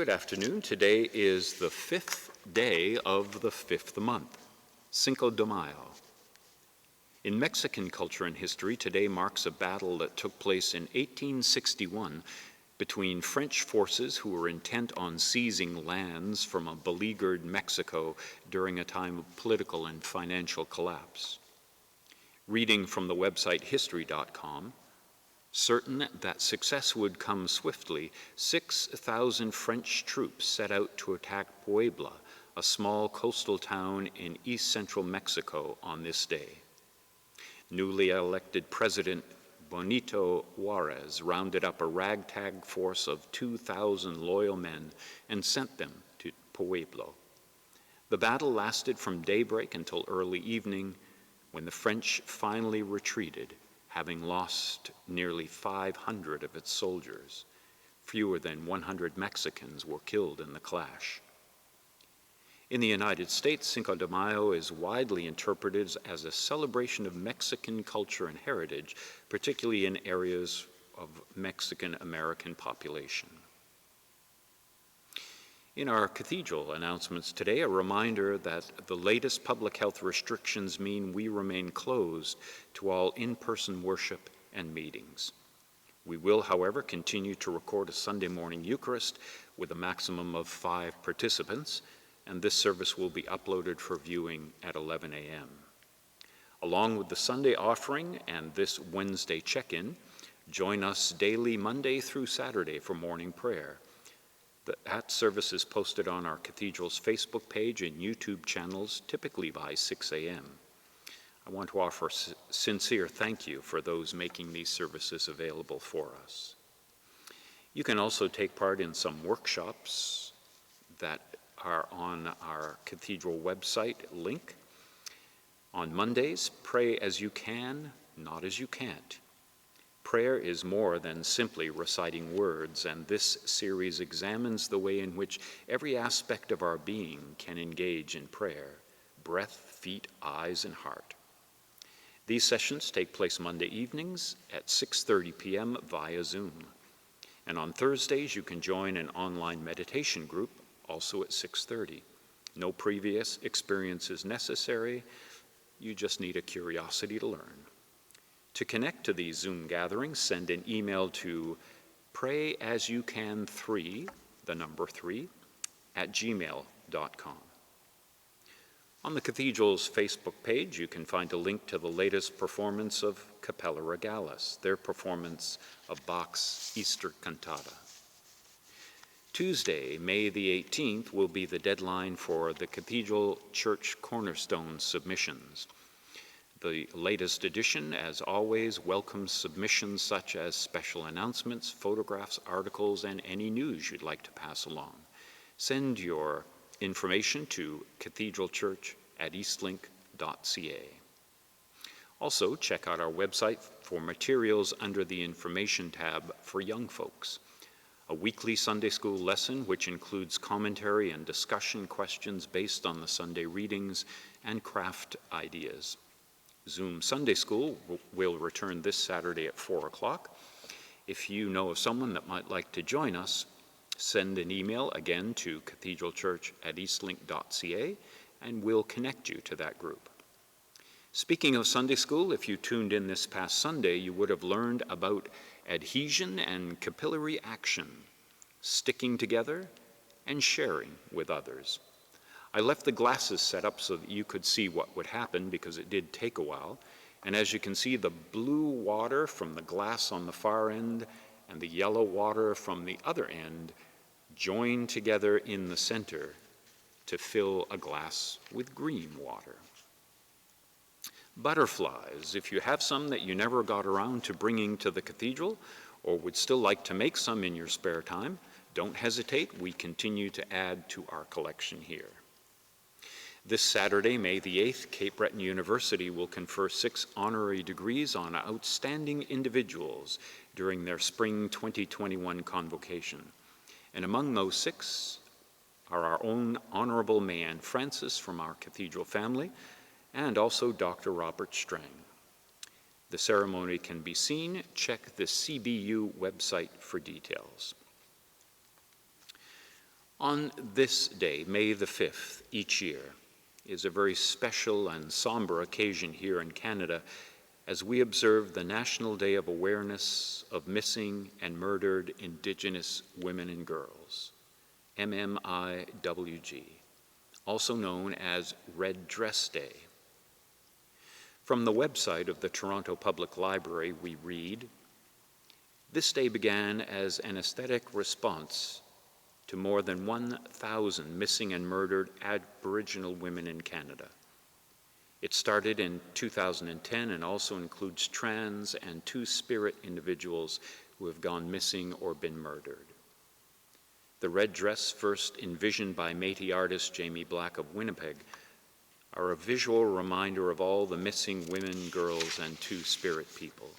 Good afternoon. Today is the 5th day of the 5th month, Cinco de Mayo. In Mexican culture and history, today marks a battle that took place in 1861 between French forces who were intent on seizing lands from a beleaguered Mexico during a time of political and financial collapse. Reading from the website history.com, certain that success would come swiftly, 6,000 French troops set out to attack Puebla, a small coastal town in east-central Mexico, on this day. Newly elected President Benito Juarez rounded up a ragtag force of 2,000 loyal men and sent them to Puebla. The battle lasted from daybreak until early evening, when the French finally retreated, having lost nearly 500 of its soldiers. Fewer than 100 Mexicans were killed in the clash. In the United States, Cinco de Mayo is widely interpreted as a celebration of Mexican culture and heritage, particularly in areas of Mexican-American population. In our Cathedral announcements today, a reminder that the latest public health restrictions mean we remain closed to all in-person worship and meetings. We will, however, continue to record a Sunday morning Eucharist with a maximum of 5 participants, and this service will be uploaded for viewing at 11 a.m. Along with the Sunday offering and this Wednesday check-in, join us daily Monday through Saturday for morning prayer. That service is posted on our Cathedral's Facebook page and YouTube channels, typically by 6 a.m. I want to offer a sincere thank you for those making these services available for us. You can also take part in some workshops that are on our Cathedral website link. On Mondays, pray as you can, not as you can't. Prayer is more than simply reciting words, and this series examines the way in which every aspect of our being can engage in prayer: breath, feet, eyes, and heart. These sessions take place Monday evenings at 6:30 p.m. via Zoom. And on Thursdays, you can join an online meditation group, also at 6:30. No previous experience is necessary. You just need a curiosity to learn. To connect to these Zoom gatherings, send an email to prayasucan3, the number 3, @gmail.com. On the Cathedral's Facebook page, you can find a link to the latest performance of Capella Regalis, their performance of Bach's Easter Cantata. Tuesday, May the 18th, will be the deadline for the Cathedral Church Cornerstone submissions. The latest edition, as always, welcomes submissions such as special announcements, photographs, articles, and any news you'd like to pass along. Send your information to cathedralchurch@eastlink.ca. Also, check out our website for materials under the Information tab for young folks. A weekly Sunday school lesson which includes commentary and discussion questions based on the Sunday readings and craft ideas. Zoom Sunday School will return this Saturday at 4 o'clock. If you know of someone that might like to join us, send an email again to cathedralchurch@eastlink.ca and we'll connect you to that group. Speaking of Sunday School, if you tuned in this past Sunday, you would have learned about adhesion and capillary action, sticking together and sharing with others. I left the glasses set up so that you could see what would happen, because it did take a while. And as you can see, the blue water from the glass on the far end and the yellow water from the other end join together in the center to fill a glass with green water. Butterflies, if you have some that you never got around to bringing to the Cathedral, or would still like to make some in your spare time, don't hesitate. We continue to add to our collection here. This Saturday, May the 8th, Cape Breton University will confer 6 honorary degrees on outstanding individuals during their spring 2021 convocation. And among those 6 are our own Honorable May Ann Francis from our Cathedral family, and also Dr. Robert Strang. The ceremony can be seen. Check the CBU website for details. On this day, May the 5th, each year, is a very special and somber occasion here in Canada as we observe the National Day of Awareness of Missing and Murdered Indigenous Women and Girls, MMIWG, also known as Red Dress Day. From the website of the Toronto Public Library, we read, "This day began as an aesthetic response to more than 1,000 missing and murdered Aboriginal women in Canada. It started in 2010 and also includes trans and two-spirit individuals who have gone missing or been murdered. The red dress, first envisioned by Métis artist Jamie Black of Winnipeg, are a visual reminder of all the missing women, girls, and two-spirit people.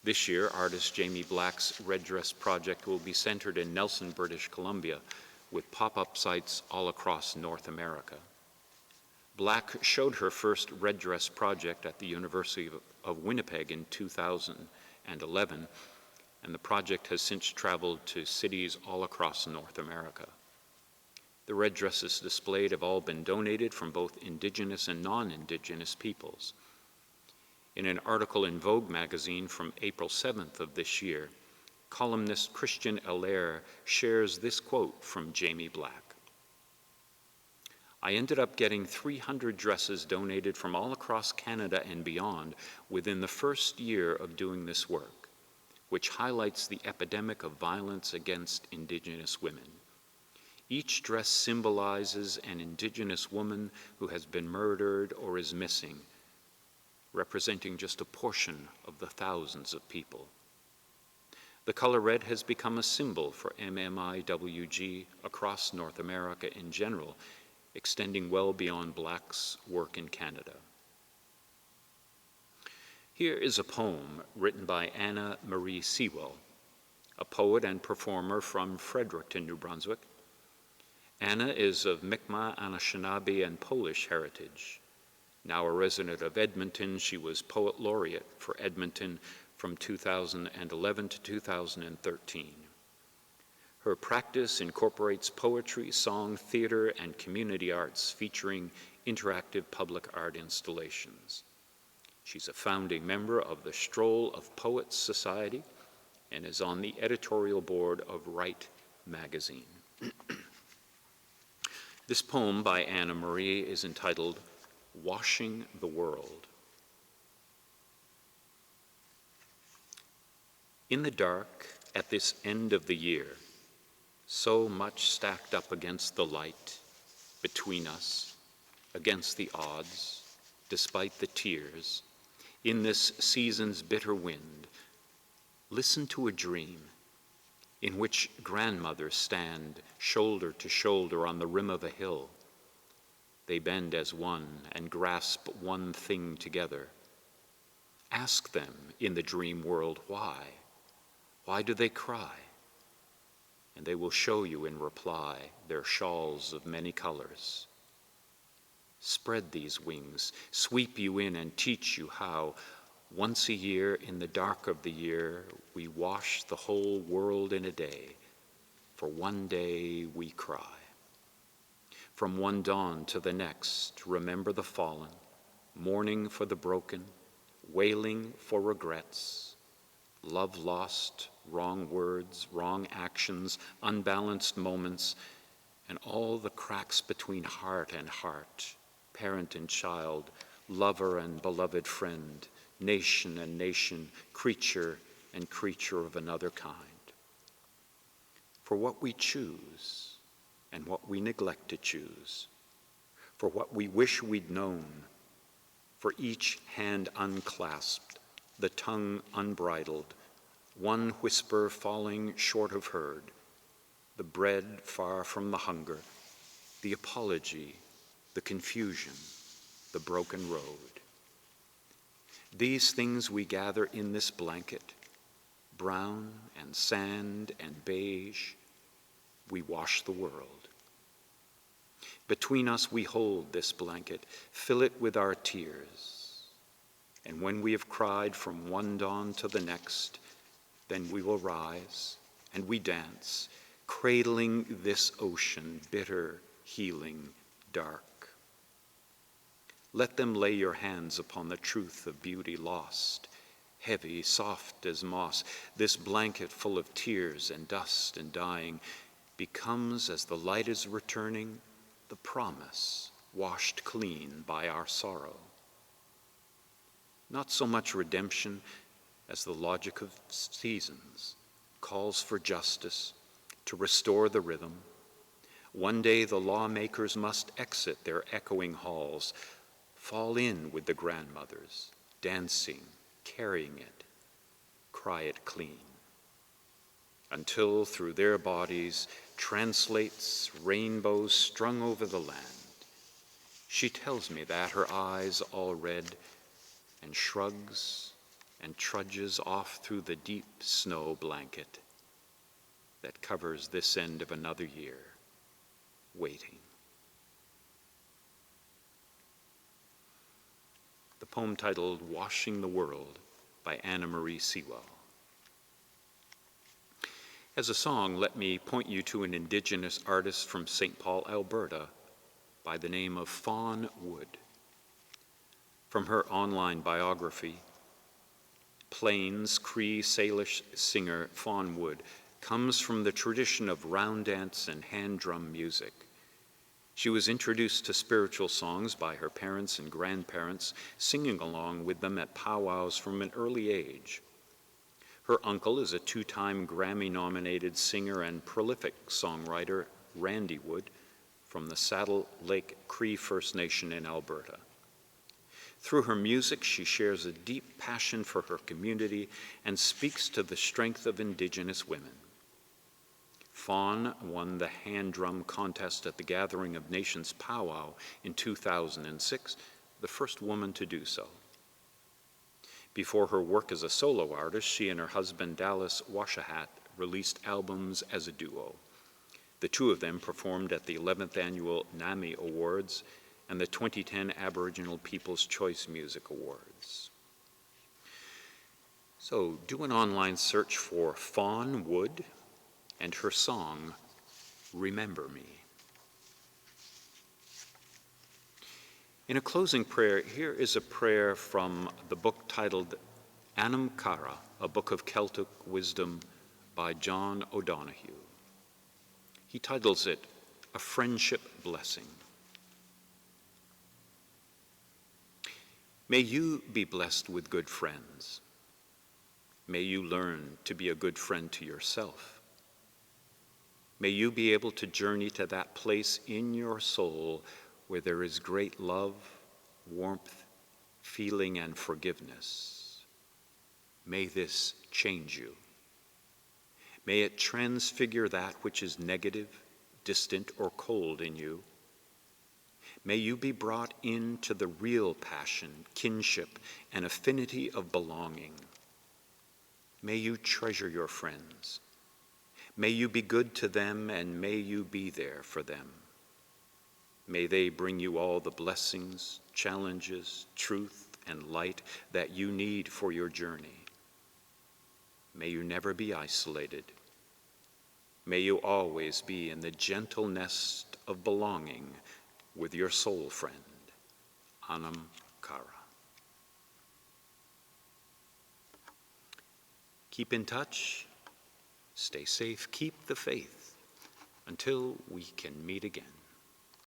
This year, artist Jamie Black's Red Dress project will be centered in Nelson, British Columbia, with pop-up sites all across North America. Black showed her first Red Dress project at the University of Winnipeg in 2011, and the project has since traveled to cities all across North America. The red dresses displayed have all been donated from both Indigenous and non-Indigenous peoples. In an article in Vogue magazine from April 7th of this year, columnist Christian Allaire shares this quote from Jamie Black. "I ended up getting 300 dresses donated from all across Canada and beyond within the first year of doing this work, which highlights the epidemic of violence against Indigenous women. Each dress symbolizes an Indigenous woman who has been murdered or is missing, representing just a portion of the thousands of people. The color red has become a symbol for MMIWG across North America in general, extending well beyond Black's work in Canada." Here is a poem written by Anna Marie Sewell, a poet and performer from Fredericton, New Brunswick. Anna is of Mi'kmaq, Anishinaabe, and Polish heritage. Now a resident of Edmonton, she was Poet Laureate for Edmonton from 2011 to 2013. Her practice incorporates poetry, song, theater, and community arts featuring interactive public art installations. She's a founding member of the Stroll of Poets Society and is on the editorial board of Write magazine. This poem by Anna Marie is entitled "Washing the World." In the dark at this end of the year, so much stacked up against the light, between us, against the odds, despite the tears, in this season's bitter wind, listen to a dream in which grandmothers stand shoulder to shoulder on the rim of a hill. They bend as one and grasp one thing together. Ask them in the dream world why. Why do they cry? And they will show you in reply their shawls of many colors. Spread these wings, sweep you in and teach you how, once a year in the dark of the year, we wash the whole world in a day. For one day we cry. From one dawn to the next, remember the fallen, mourning for the broken, wailing for regrets, love lost, wrong words, wrong actions, unbalanced moments, and all the cracks between heart and heart, parent and child, lover and beloved friend, nation and nation, creature and creature of another kind. For what we choose and what we neglect to choose, for what we wish we'd known, for each hand unclasped, the tongue unbridled, one whisper falling short of heard, the bread far from the hunger, the apology, the confusion, the broken road. These things we gather in this blanket, brown and sand and beige, we wash the world. Between us we hold this blanket, fill it with our tears, and when we have cried from one dawn to the next, then we will rise and we dance, cradling this ocean, bitter, healing, dark. Let them lay your hands upon the truth of beauty lost, heavy, soft as moss. This blanket full of tears and dust and dying becomes, as the light is returning, the promise washed clean by our sorrow. Not so much redemption as the logic of seasons calls for justice to restore the rhythm. One day the lawmakers must exit their echoing halls, fall in with the grandmothers, dancing, carrying it, cry it clean, until through their bodies translates rainbows strung over the land. She tells me that, her eyes all red, and shrugs and trudges off through the deep snow blanket that covers this end of another year, waiting. The poem titled "Washing the World" by Anna Marie Sewell. As a song, let me point you to an Indigenous artist from St. Paul, Alberta, by the name of Fawn Wood. From her online biography, Plains Cree Salish singer Fawn Wood comes from the tradition of round dance and hand drum music. She was introduced to spiritual songs by her parents and grandparents, singing along with them at powwows from an early age. Her uncle is a two-time Grammy-nominated singer and prolific songwriter, Randy Wood, from the Saddle Lake Cree First Nation in Alberta. Through her music, she shares a deep passion for her community and speaks to the strength of Indigenous women. Fawn won the hand drum contest at the Gathering of Nations powwow in 2006, the first woman to do so. Before her work as a solo artist, she and her husband Dallas Washahat released albums as a duo. The two of them performed at the 11th Annual NAMI Awards and the 2010 Aboriginal People's Choice Music Awards. So do an online search for Fawn Wood and her song, "Remember Me." In a closing prayer, here is a prayer from the book titled Anam Cara, a book of Celtic wisdom by John O'Donoghue. He titles it, "A Friendship Blessing." May you be blessed with good friends. May you learn to be a good friend to yourself. May you be able to journey to that place in your soul where there is great love, warmth, feeling, and forgiveness. May this change you. May it transfigure that which is negative, distant, or cold in you. May you be brought into the real passion, kinship, and affinity of belonging. May you treasure your friends. May you be good to them, and may you be there for them. May they bring you all the blessings, challenges, truth, and light that you need for your journey. May you never be isolated. May you always be in the gentle nest of belonging with your soul friend, Anam Cara. Keep in touch, stay safe, keep the faith until we can meet again.